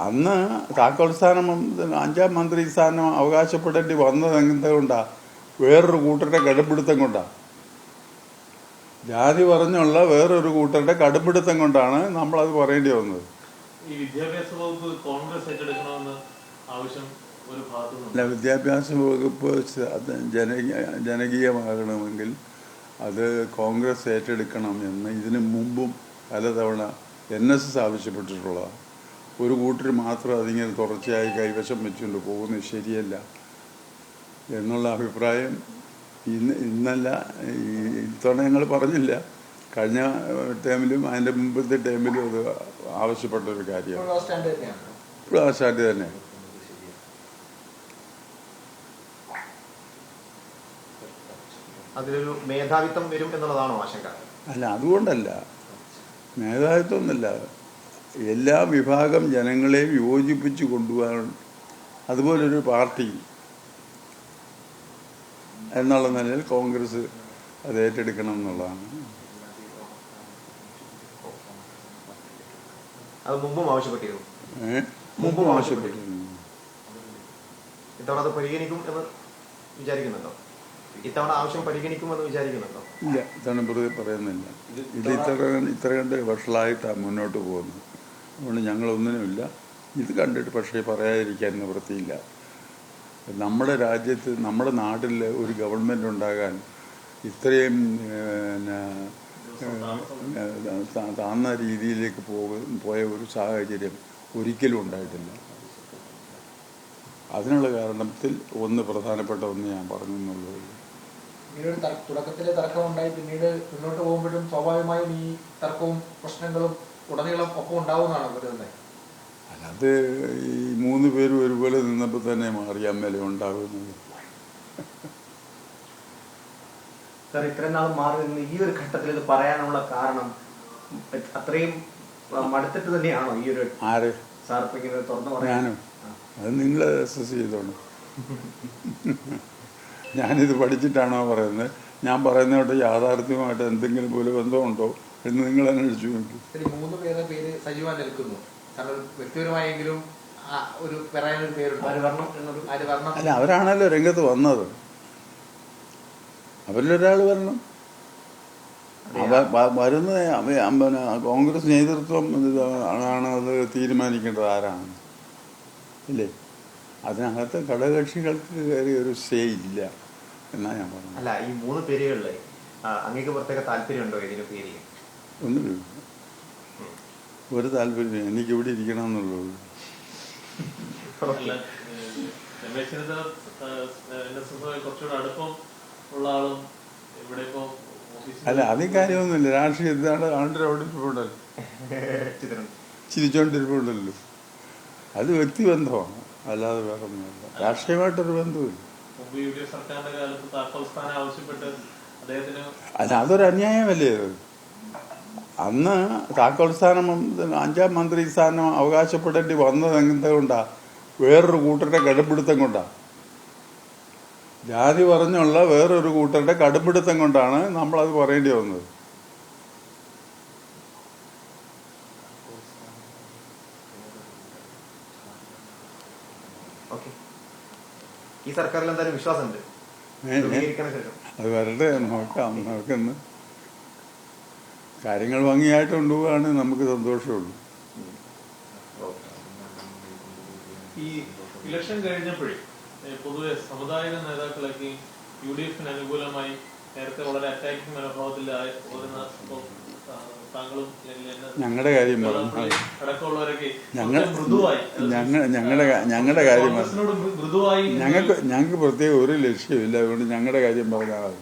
അന്ന് താക്കോൽ സ്ഥാനം 5ാം മന്ത്രി സ്ഥാനം അവകാശപ്പെടേണ്ടി വന്നത് എന്തുകൊണ്ടാ? വേറൊരു കൂട്ടരുടെ കടുപ്പിടുത്തം കൊണ്ടാണ്. ജാതി പറഞ്ഞുള്ള വേറൊരു കൂട്ടരുടെ കടുപ്പിടുത്തം കൊണ്ടാണ് നമ്മളത് പറയേണ്ടി വന്നത്. ഈ വിദ്യാഭ്യാസ വകുപ്പ് കോൺഗ്രസ് ഏറ്റെടുക്കണമെന്ന് ആവശ്യം ഒരു ഭാഗത്തുനിന്ന്. അല്ല, വിദ്യാഭ്യാസ വകുപ്പ് ജനകീയമാകണമെങ്കിൽ അത് കോൺഗ്രസ് ഏറ്റെടുക്കണം എന്ന് ഇതിനു മുമ്പും പലതവണ NSS ആവശ്യപ്പെട്ടിട്ടുള്ളതാണ്. ഒരു കൂട്ടർ മാത്രം അതിങ്ങനെ തുടർച്ചയായി കൈവശം വെച്ചുകൊണ്ട് പോകുന്നത് ശരിയല്ല എന്നുള്ള അഭിപ്രായം ഇന്നല്ല, ഇത്തവണ ഞങ്ങൾ പറഞ്ഞില്ല. കഴിഞ്ഞ ടൈമിലും അതിൻ്റെ മുമ്പത്തെ ടൈമിലും അത് ആവശ്യപ്പെട്ടൊരു കാര്യമാണ്. ഇപ്പോൾ ആ സ്റ്റാൻഡ് തന്നെ. അതിലൊരു മേധാവിത്വം വരും എന്നുള്ളതാണോ ആശങ്ക? അല്ല, അതുകൊണ്ടല്ല, മേധാവിത്വമൊന്നുമില്ല. എല്ലാ വിഭാഗം ജനങ്ങളെയും യോജിപ്പിച്ച് കൊണ്ടുപോകാൻ അതുപോലൊരു പാർട്ടി എന്നുള്ള നിലയിൽ കോൺഗ്രസ് അത് ഏറ്റെടുക്കണം എന്നുള്ളതാണ്. അത് മുമ്പും ആവശ്യപ്പെട്ടിരുന്നു. മുമ്പും ആവശ്യപ്പെട്ടിരുന്നു. ഇത്തവണ അത് പരിഗണിക്കും എന്ന് വിചാരിക്കുന്നുണ്ടോ? ഇത്തവണ ആവശ്യം പരിഗണിക്കുമെന്ന് വിചാരിക്കുന്നുണ്ടോ? ഇല്ല, ഇത്തവണ പറയുന്നില്ല. ഇത് ഇത്ര കണ്ട് വർഷങ്ങളായിട്ടാണ് മുന്നോട്ട് പോകുന്നത്. അതുകൊണ്ട് ഞങ്ങളൊന്നിനുമില്ല. ഇത് കണ്ടിട്ട് പക്ഷേ പറയാതിരിക്കാൻ നിവൃത്തിയില്ല. നമ്മുടെ രാജ്യത്ത്, നമ്മുടെ നാട്ടിൽ ഒരു ഗവൺമെൻറ് ഉണ്ടാകാൻ ഇത്രയും താഴ്ന്ന രീതിയിലേക്ക് പോയ ഒരു സാഹചര്യം ഒരിക്കലും ഉണ്ടായിട്ടില്ല. അതിനുള്ള കാരണത്തിൽ പ്രധാനപ്പെട്ട ഒന്ന് ഞാൻ പറഞ്ഞു എന്നുള്ളത്. തുടക്കത്തിലെ തർക്കം ഉണ്ടായി, പിന്നീട് മുന്നോട്ട് പോകുമ്പോഴും സ്വാഭാവികമായും ഈ തർക്കവും പ്രശ്നങ്ങളും ഉടനീളം ഒപ്പം ഉണ്ടാവുന്നതാണ് കരുതുന്നത്. അത് ഈ 3 പേരും ഒരുപോലെ നിന്നപ്പോൾ തന്നെ മാറിയാൻ മേലെ ഉണ്ടാകുന്നത്. സാർ, ഇത്രയും നാൾ മാറി നിന്ന് ഈ ഒരു ഘട്ടത്തിൽ ഇത് പറയാനുള്ള കാരണം അത്രയും മടുത്തിട്ട് തന്നെയാണോ ഈ ഒരു ആര് സാർ ഇങ്ങനെ തുറന്നു പറയാനോ? അത് നിങ്ങൾ അസസ് ചെയ്തോണം. ഞാനിത് പഠിച്ചിട്ടാണോ പറയുന്നത്? ഞാൻ പറയുന്നതോട്ട് യാഥാർത്ഥ്യമായിട്ട് എന്തെങ്കിലും പോലെ ബന്ധമുണ്ടോ എന്ന് നിങ്ങൾ അന്വേഷിച്ചു നോക്കി. 3 പേരുടെ പേര് സജീവമായി നിൽക്കുന്നു. വ്യക്തിപരമായെങ്കിലും ഒരു പറയാനൊരു പേരുണ്ട്. അല്ല, അവരാണല്ലോ രംഗത്ത് വന്നത്. അവരിലൊരാൾ വരണം. വരുന്ന കോൺഗ്രസ് നേതൃത്വം ആണ് അത് തീരുമാനിക്കേണ്ടത് ആരാണ്, ഇല്ലേ? അതിനകത്ത് ഘടകകക്ഷികൾക്ക് കയറി ഒരു സേ ഇല്ല എന്നാ ഞാൻ പറഞ്ഞു. അല്ല, ഈ 3 പേരുകളിലെ അങ്ങേക്ക് പ്രത്യേക താല്പര്യമുണ്ടോ ഇതിന് പേര്? ഒന്നുമില്ല, ഒരു താല്പര്യം. എനിക്ക് ഇവിടെ ഇരിക്കണം എന്നുള്ളത്. അല്ല, അതിൽ കാര്യമൊന്നുമില്ല. രാഷ്ട്രീയ ഇതാണ് ആളുടെ അവിടെ ഇരിപ്പുണ്ടല്ലോ, ചിരിച്ചോണ്ടിരിപ്പുണ്ടല്ലോ. അത് വ്യക്തിബന്ധമാണ്, അല്ലാതെ വേറെ ഒന്നുമില്ല. രാഷ്ട്രീയമായിട്ടൊരു ബന്ധമില്ല. അല്ല, അതൊരു അന്യായമല്ലേ അത്? അന്ന് താക്കോൽ സ്ഥാനം 5ാം മന്ത്രി സ്ഥാനം അവകാശപ്പെടേണ്ടി വന്നത് എന്തുകൊണ്ടാ? വേറൊരു കൂട്ടരുടെ കടുപ്പിടുത്തം കൊണ്ടാണ്. ജാതി പറഞ്ഞുള്ള വേറൊരു കൂട്ടരുടെ കടുപ്പിടുത്തം കൊണ്ടാണ് നമ്മളത് പറയേണ്ടി വന്നത്. ഈ സർക്കാരിൽ എന്തായാലും വിശ്വാസമുണ്ട്. അത് വരട്ടെ, നോക്കാം. നമുക്കെന്ന് കാര്യങ്ങൾ ഭംഗിയായിട്ട് കൊണ്ടുപോവാണ് നമുക്ക് സന്തോഷമുള്ളൂ. ഈ ഇലക്ഷൻ കഴിഞ്ഞപ്പോഴേ പൊതുവെ സമുദായിക നേതാക്കളൊക്കെ UDF-ന് അനുകൂലമായി നേരത്തെ വളരെ അറ്റാക്കിംഗ് മനോഭാവത്തിൽ താങ്കളും ഞങ്ങളുടെ കാര്യം പറഞ്ഞു. അടക്കമുള്ളവരൊക്കെ ഞങ്ങളുടെ കാര്യം ഞങ്ങൾക്ക് പ്രത്യേക ഒരു ലക്ഷ്യമില്ല. അതുകൊണ്ട് ഞങ്ങളുടെ കാര്യം പറഞ്ഞാൽ